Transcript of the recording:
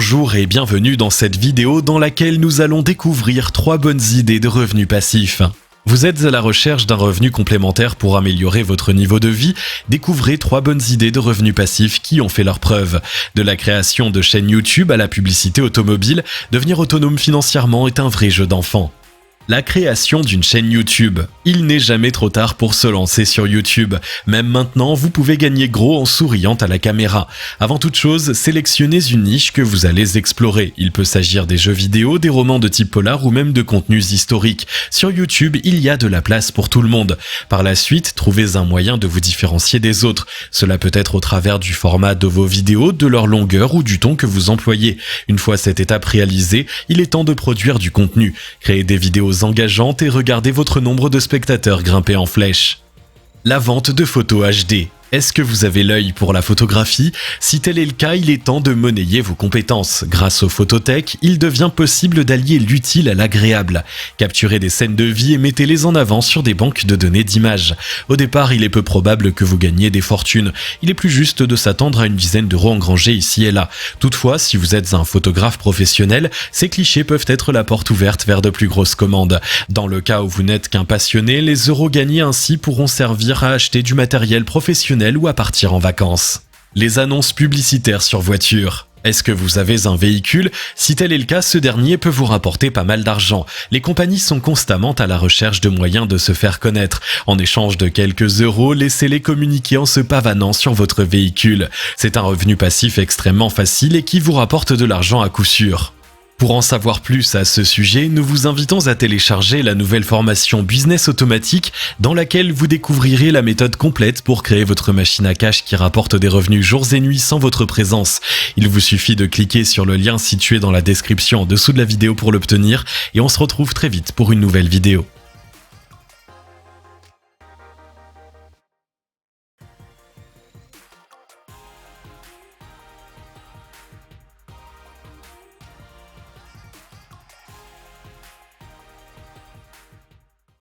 Bonjour et bienvenue dans cette vidéo dans laquelle nous allons découvrir 3 bonnes idées de revenus passifs. Vous êtes à la recherche d'un revenu complémentaire pour améliorer votre niveau de vie? Découvrez 3 bonnes idées de revenus passifs qui ont fait leurs preuves. De la création de chaînes YouTube à la publicité automobile, devenir autonome financièrement est un vrai jeu d'enfant. La création d'une chaîne YouTube. Il n'est jamais trop tard pour se lancer sur YouTube. Même maintenant, vous pouvez gagner gros en souriant à la caméra. Avant toute chose, sélectionnez une niche que vous allez explorer. Il peut s'agir des jeux vidéo, des romans de type polar ou même de contenus historiques. Sur YouTube, il y a de la place pour tout le monde. Par la suite, trouvez un moyen de vous différencier des autres. Cela peut être au travers du format de vos vidéos, de leur longueur ou du ton que vous employez. Une fois cette étape réalisée, il est temps de produire du contenu. Créez des vidéos engageantes et regardez votre nombre de spectateurs grimper en flèche. La vente de photos HD. Est-ce que vous avez l'œil pour la photographie? Si tel est le cas, il est temps de monnayer vos compétences. Grâce aux photothèques, il devient possible d'allier l'utile à l'agréable. Capturez des scènes de vie et mettez-les en avant sur des banques de données d'images. Au départ, il est peu probable que vous gagniez des fortunes. Il est plus juste de s'attendre à une dizaine d'euros engrangés ici et là. Toutefois, si vous êtes un photographe professionnel, ces clichés peuvent être la porte ouverte vers de plus grosses commandes. Dans le cas où vous n'êtes qu'un passionné, les euros gagnés ainsi pourront servir à acheter du matériel professionnel ou à partir en vacances. Les annonces publicitaires sur voiture. Est-ce que vous avez un véhicule? Si tel est le cas, ce dernier peut vous rapporter pas mal d'argent. Les compagnies sont constamment à la recherche de moyens de se faire connaître. En échange de quelques euros, laissez-les communiquer en se pavanant sur votre véhicule. C'est un revenu passif extrêmement facile et qui vous rapporte de l'argent à coup sûr. Pour en savoir plus à ce sujet, nous vous invitons à télécharger la nouvelle formation Business Automatique dans laquelle vous découvrirez la méthode complète pour créer votre machine à cash qui rapporte des revenus jours et nuits sans votre présence. Il vous suffit de cliquer sur le lien situé dans la description en dessous de la vidéo pour l'obtenir et on se retrouve très vite pour une nouvelle vidéo.